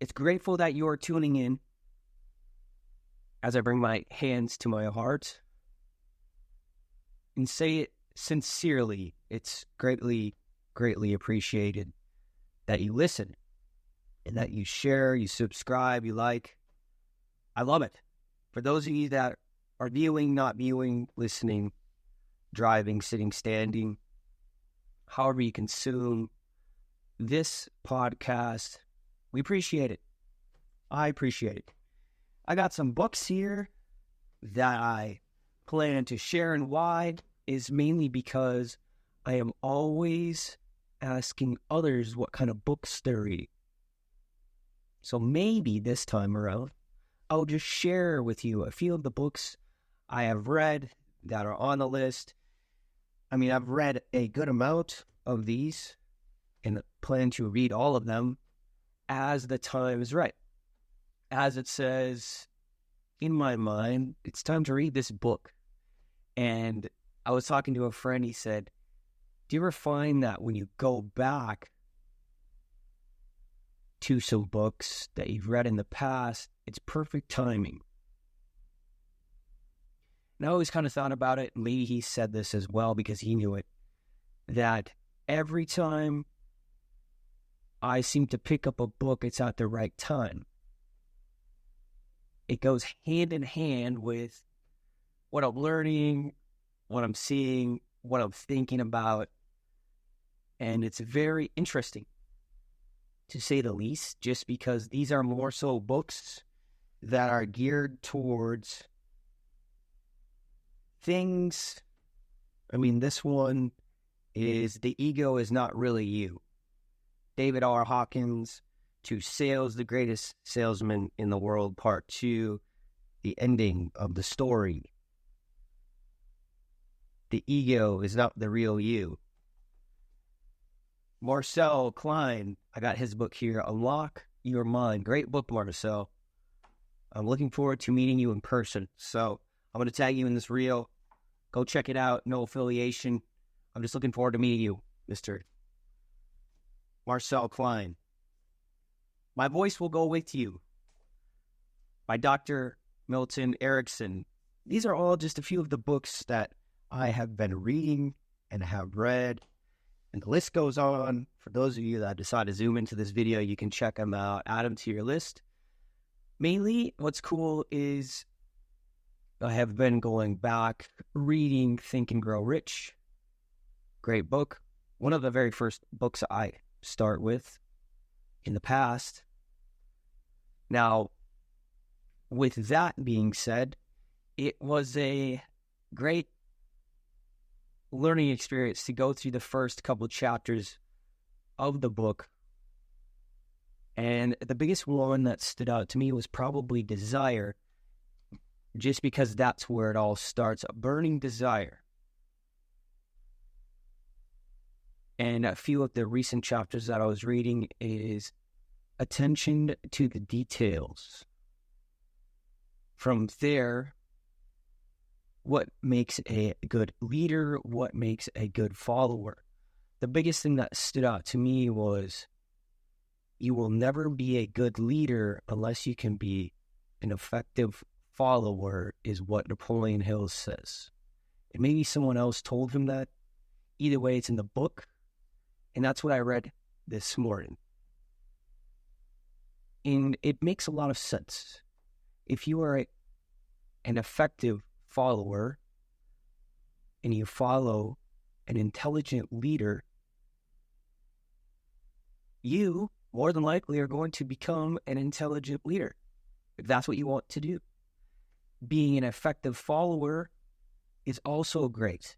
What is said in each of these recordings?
It's grateful that you are tuning in as I bring my hands to my heart and say it sincerely. It's greatly, greatly appreciated that you listen and that you share, you subscribe, you like. I love it. For those of you that are viewing, not viewing, listening, driving, sitting, standing, however you consume this podcast, we appreciate it. I appreciate it. I got some books here that I plan to share, and why is mainly because I am always asking others what kind of books they're reading. So maybe this time around, I'll just share with you a few of the books I have read that are on the list. I mean, I've read a good amount of these and plan to read all of them as the time is right. As it says in my mind, it's time to read this book. And I was talking to a friend, he said, do you ever find that when you go back to some books that you've read in the past, it's perfect timing? And I always kind of thought about it, and maybe he said this as well because he knew it, that every time I seem to pick up a book, it's at the right time. It goes hand in hand with what I'm learning, what I'm seeing, what I'm thinking about. And it's very interesting, to say the least, just because these are more so books that are geared towards things. I mean, this one is The Ego Is Not Really You. David R. Hawkins, To Sales, the Greatest Salesman in the World, Part 2, the ending of the story. The ego is not the real you. Marcel Klein, I got his book here, Unlock Your Mind. Great book, Marcel. I'm looking forward to meeting you in person. So I'm going to tag you in this reel. Go check it out. No affiliation. I'm just looking forward to meeting you, Mr. Marcel Klein. My Voice Will Go With You by Dr. Milton Erickson. These are all just a few of the books that I have been reading and have read. And the list goes on. For those of you that decide to zoom into this video, you can check them out, add them to your list. Mainly, what's cool is I have been going back, reading Think and Grow Rich. Great book. One of the very first books I start with in the past. Now, with that being said, it was a great learning experience to go through the first couple of chapters of the book. And the biggest one that stood out to me was probably desire, just because that's where it all starts, a burning desire. And a few of the recent chapters that I was reading is attention to the details. From there, what makes a good leader? What makes a good follower? The biggest thing that stood out to me was you will never be a good leader unless you can be an effective follower, is what Napoleon Hill says. And maybe someone else told him that. Either way, it's in the book. And that's what I read this morning. And it makes a lot of sense. If you are an effective follower and you follow an intelligent leader, you more than likely are going to become an intelligent leader if that's what you want to do. Being an effective follower is also great.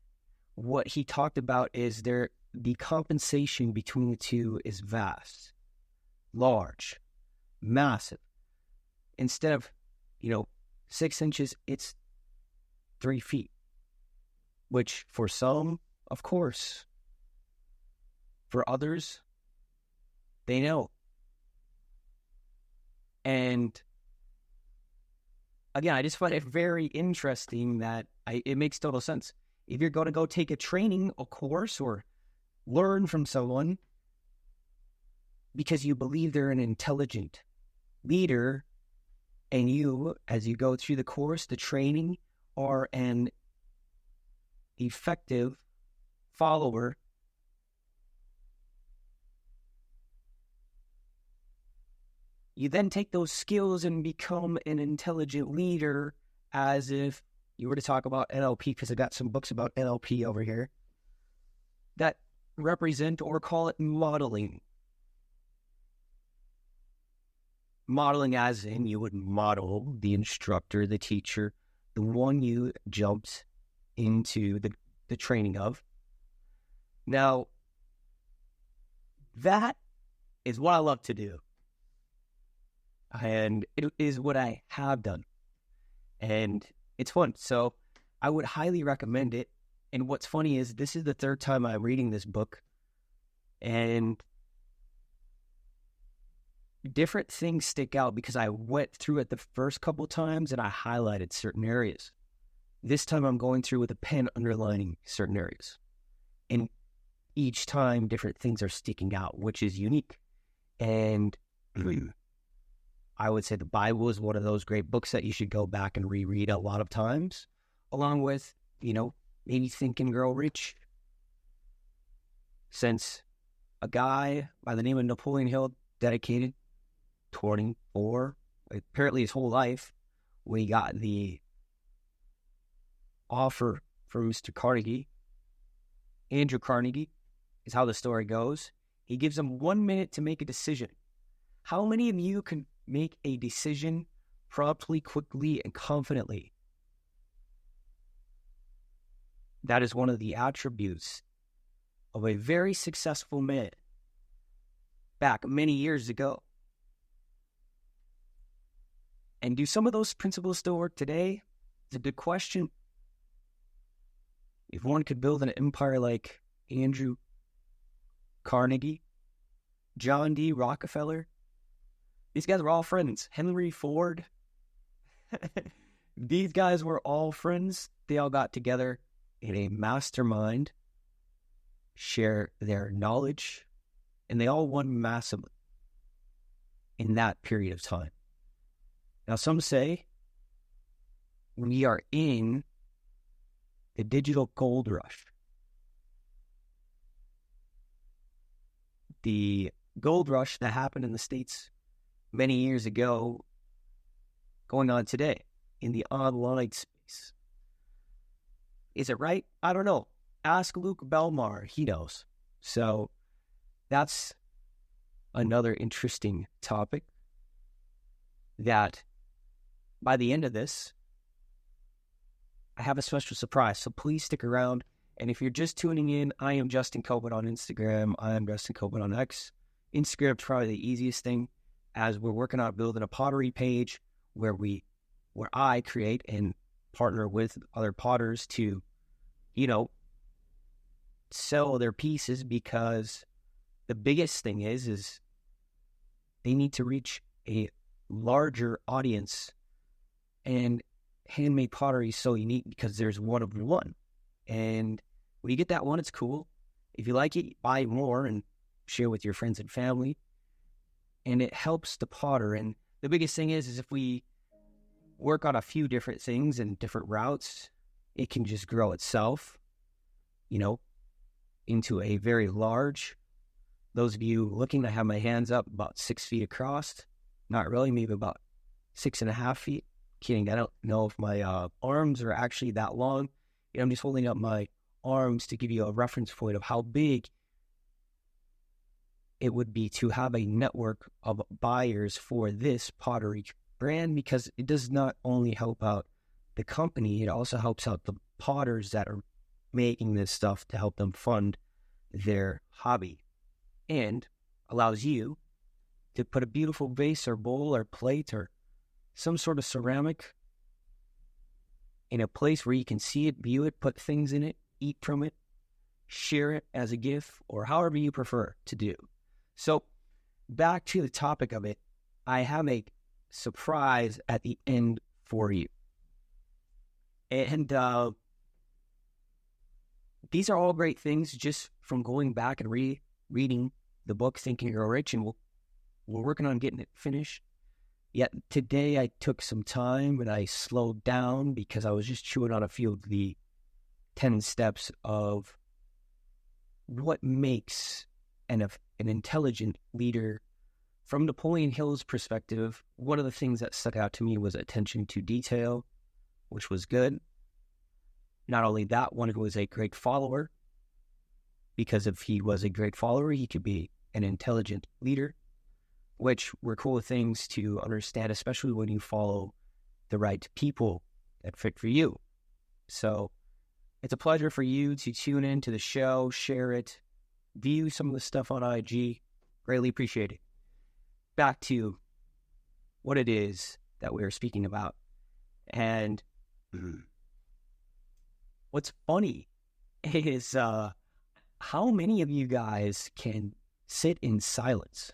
What he talked about is the compensation between the two is vast, large, massive. Instead of, 6 inches, it's 3 feet, which for some, of course, for others, they know. And again, I just find it very interesting that it makes total sense. If you're going to go take a training, a course, or learn from someone because you believe they're an intelligent leader and you, as you go through the course, the training, are an effective follower, you then take those skills and become an intelligent leader, as if you were to talk about NLP, because I got some books about NLP over here that represent, or call it modeling. Modeling as in you would model the instructor, the teacher, the one you jumped into the training of. Now, that is what I love to do. And it is what I have done. And it's fun. So I would highly recommend it. And what's funny is this is the third time I'm reading this book. And different things stick out because I went through it the first couple times and I highlighted certain areas. This time I'm going through with a pen underlining certain areas. And each time different things are sticking out, which is unique. And I would say the Bible is one of those great books that you should go back and reread a lot of times, along with, maybe Think and Grow Rich. Since a guy by the name of Napoleon Hill dedicated 24, apparently his whole life, we got the offer from Mr. Carnegie. Andrew Carnegie is how the story goes. He gives him 1 minute to make a decision. How many of you can make a decision promptly, quickly, and confidently? That is one of the attributes of a very successful man back many years ago. And do some of those principles still work today? It's a good question. If one could build an empire like Andrew Carnegie, John D. Rockefeller, these guys were all friends. Henry Ford, these guys were all friends. They all got together in a mastermind, share their knowledge, and they all won massively in that period of time. Now, some say we are in the digital gold rush. The gold rush that happened in the States many years ago, going on today in the online space. Is it right? I don't know. Ask Luke Belmar. He knows. So that's another interesting topic that by the end of this, I have a special surprise. So please stick around. And if you're just tuning in, I am Justin Kopet on Instagram. I am Justin Kopet on X. Instagram is probably the easiest thing, as we're working on building a pottery page where I create and partner with other potters to, sell their pieces, because the biggest thing is they need to reach a larger audience. And handmade pottery is so unique because there's one of one. And when you get that one, it's cool. If you like it, buy more and share with your friends and family. And it helps the potter. And the biggest thing is if we work on a few different things and different routes, it can just grow itself, into a very large. Those of you looking, I have my hands up about 6 feet across. Not really, maybe about 6.5 feet. Kidding, I don't know if my arms are actually that long. I'm just holding up my arms to give you a reference point of how big it would be to have a network of buyers for this pottery brand, because it does not only help out the company, it also helps out the potters that are making this stuff to help them fund their hobby, and allows you to put a beautiful vase or bowl or plate or some sort of ceramic in a place where you can see it, view it, put things in it, eat from it, share it as a gift, or however you prefer to do. So back to the topic of it, I have a surprise at the end for you. And these are all great things just from going back and reading the book, Think and Grow Rich, and we're working on getting it finished. Yet today I took some time and I slowed down because I was just chewing on a few of the 10 steps of what makes an intelligent leader. From Napoleon Hill's perspective, one of the things that stuck out to me was attention to detail, which was good. Not only that, one was a great follower, because if he was a great follower, he could be an intelligent leader, which were cool things to understand, especially when you follow the right people that fit for you. So it's a pleasure for you to tune in to the show, share it, view some of the stuff on IG. Greatly appreciate it. Back to what it is that we are speaking about. And what's funny is how many of you guys can sit in silence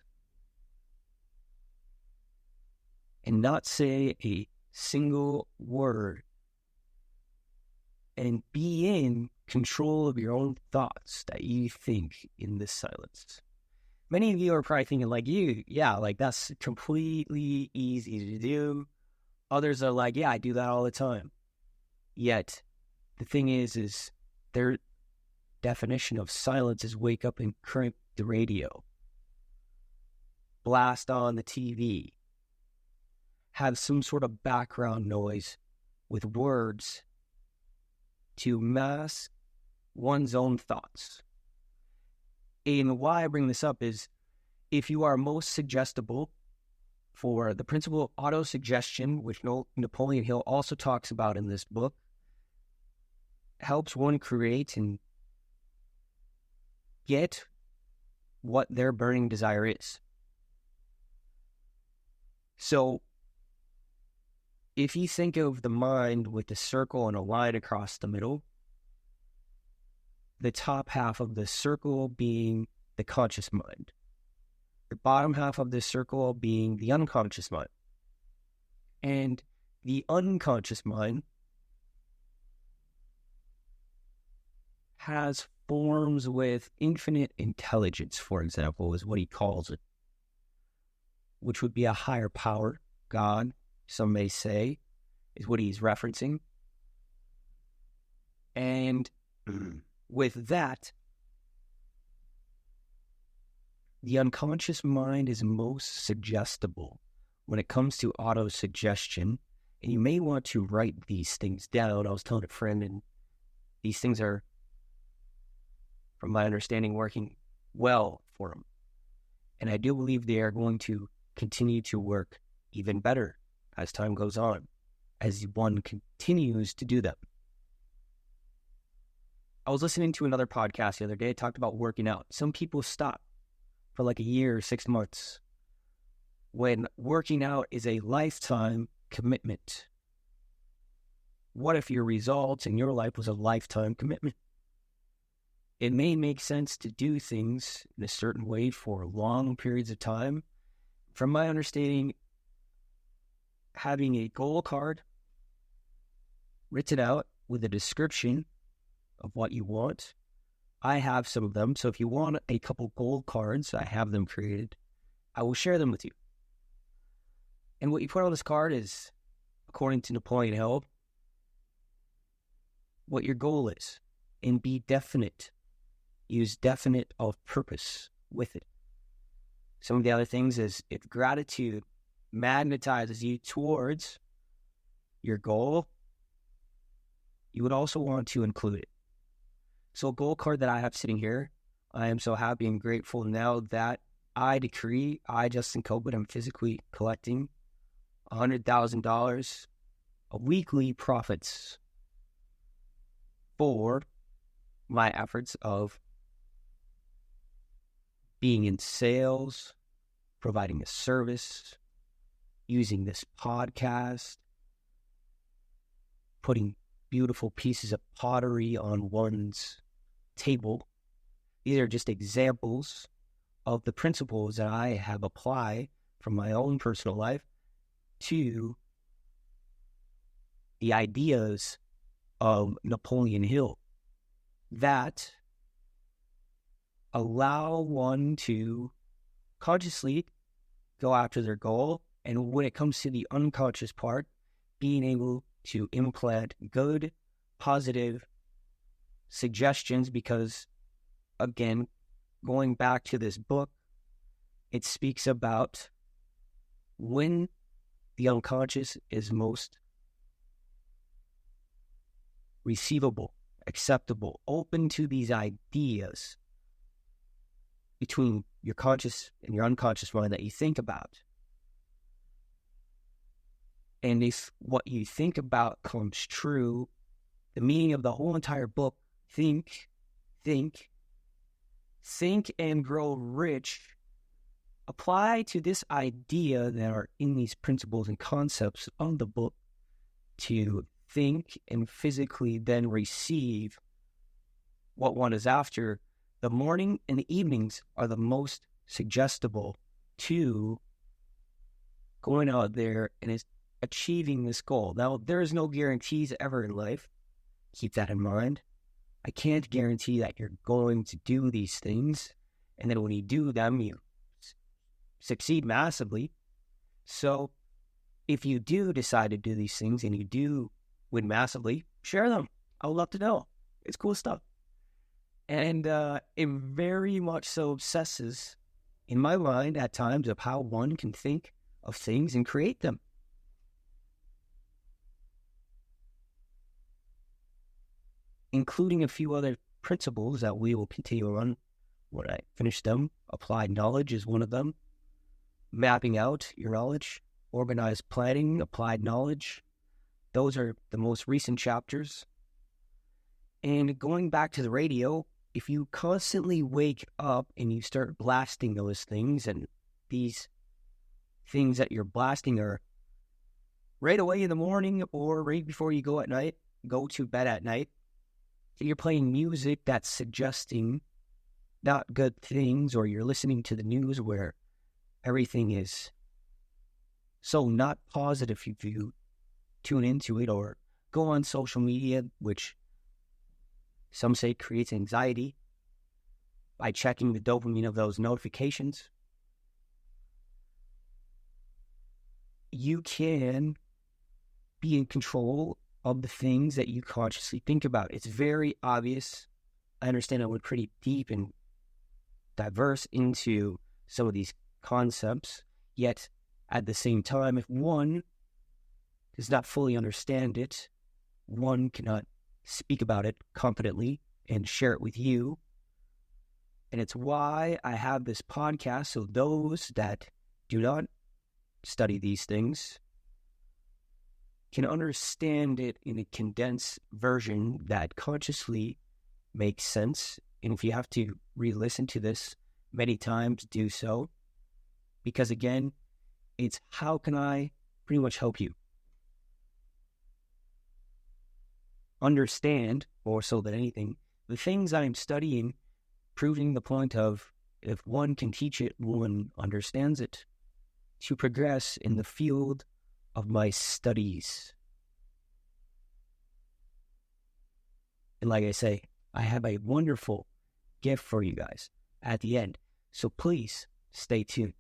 and not say a single word and be in control of your own thoughts that you think in this silence? Many of you are probably thinking like that's completely easy to do. Others are like, yeah, I do that all the time. Yet, the thing is their definition of silence is wake up and crank the radio, blast on the TV, have some sort of background noise with words to mask one's own thoughts. And why I bring this up is, if you are most suggestible, for the principle of auto-suggestion, which Napoleon Hill also talks about in this book, helps one create and get what their burning desire is. So, if you think of the mind with a circle and a line across the middle, the top half of the circle being the conscious mind, the bottom half of the circle being the unconscious mind. And the unconscious mind has forms with infinite intelligence, for example, is what he calls it, which would be a higher power, God, some may say, is what he's referencing. And with that, the unconscious mind is most suggestible when it comes to auto-suggestion. And you may want to write these things down. I was telling a friend, and these things are, from my understanding, working well for him. And I do believe they are going to continue to work even better as time goes on, as one continues to do them. I was listening to another podcast the other day. It talked about working out. Some people stop for like a year or 6 months, when working out is a lifetime commitment. What if your results in your life was a lifetime commitment? It may make sense to do things in a certain way for long periods of time. From my understanding, having a goal card written out with a description of what you want. I have some of them, so if you want a couple goal cards, I have them created. I will share them with you. And what you put on this card is, according to Napoleon Hill, what your goal is, and be definite. Use definite of purpose with it. Some of the other things is, if gratitude magnetizes you towards your goal, you would also want to include it. So a goal card that I have sitting here, I am so happy and grateful now that I decree, Justin Kopet, I'm physically collecting $100,000 of weekly profits for my efforts of being in sales, providing a service, using this podcast, putting beautiful pieces of pottery on one's table. These are just examples of the principles that I have applied from my own personal life to the ideas of Napoleon Hill that allow one to consciously go after their goal And when it comes to the unconscious part, being able to implant good, positive suggestions, because, again, going back to this book, it speaks about when the unconscious is most receivable, acceptable, open to these ideas between your conscious and your unconscious mind that you think about. And if what you think about comes true, the meaning of the whole entire book, think and grow rich, apply to this idea that are in these principles and concepts of the book to think and physically then receive what one is after. The morning and the evenings are the most suggestible to going out there and achieving this goal. Now, there is no guarantees ever in life. Keep that in mind. I can't guarantee that you're going to do these things, and then when you do them, you succeed massively. So if you do decide to do these things and you do win massively, share them. I would love to know. It's cool stuff. And it very much so obsesses in my mind at times of how one can think of things and create them. Including a few other principles that we will continue on when I finish them. Applied knowledge is one of them. Mapping out your knowledge, organized planning, applied knowledge. Those are the most recent chapters. And going back to the radio, if you constantly wake up and you start blasting those things, and these things that you're blasting are right away in the morning or right before you go to bed at night, you're playing music that's suggesting not good things, or you're listening to the news where everything is so not positive if you tune into it, or go on social media, which some say creates anxiety by checking the dopamine of those notifications. You can be in control of the things that you consciously think about. It's very obvious. I understand I went pretty deep and diverse into some of these concepts, yet at the same time, if one does not fully understand it, one cannot speak about it confidently and share it with you. And it's why I have this podcast, so those that do not study these things can understand it in a condensed version that consciously makes sense. And if you have to re-listen to this many times, do so. Because again, it's how can I pretty much help you understand, more so than anything, the things I'm studying, proving the point of if one can teach it, one understands it, to progress in the field of my studies. And like I say, I have a wonderful gift for you guys at the end. So please stay tuned.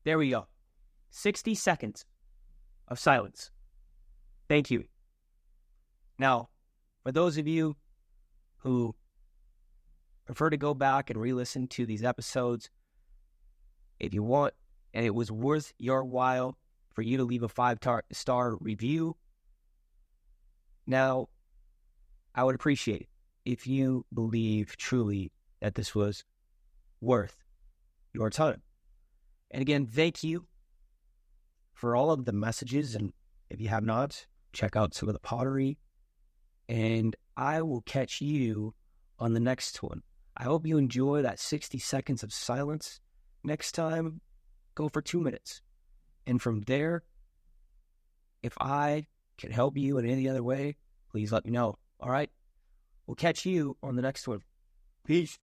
There we go. 60 seconds of silence. Thank you. Now, for those of you who prefer to go back and re-listen to these episodes if you want, and it was worth your while for you to leave a 5-star review. Now, I would appreciate it if you believe truly that this was worth your time. And again, thank you for all of the messages. And if you have not, check out some of the pottery. And I will catch you on the next one. I hope you enjoy that 60 seconds of silence. Next time, go for 2 minutes. And from there, if I can help you in any other way, please let me know. All right? We'll catch you on the next one. Peace.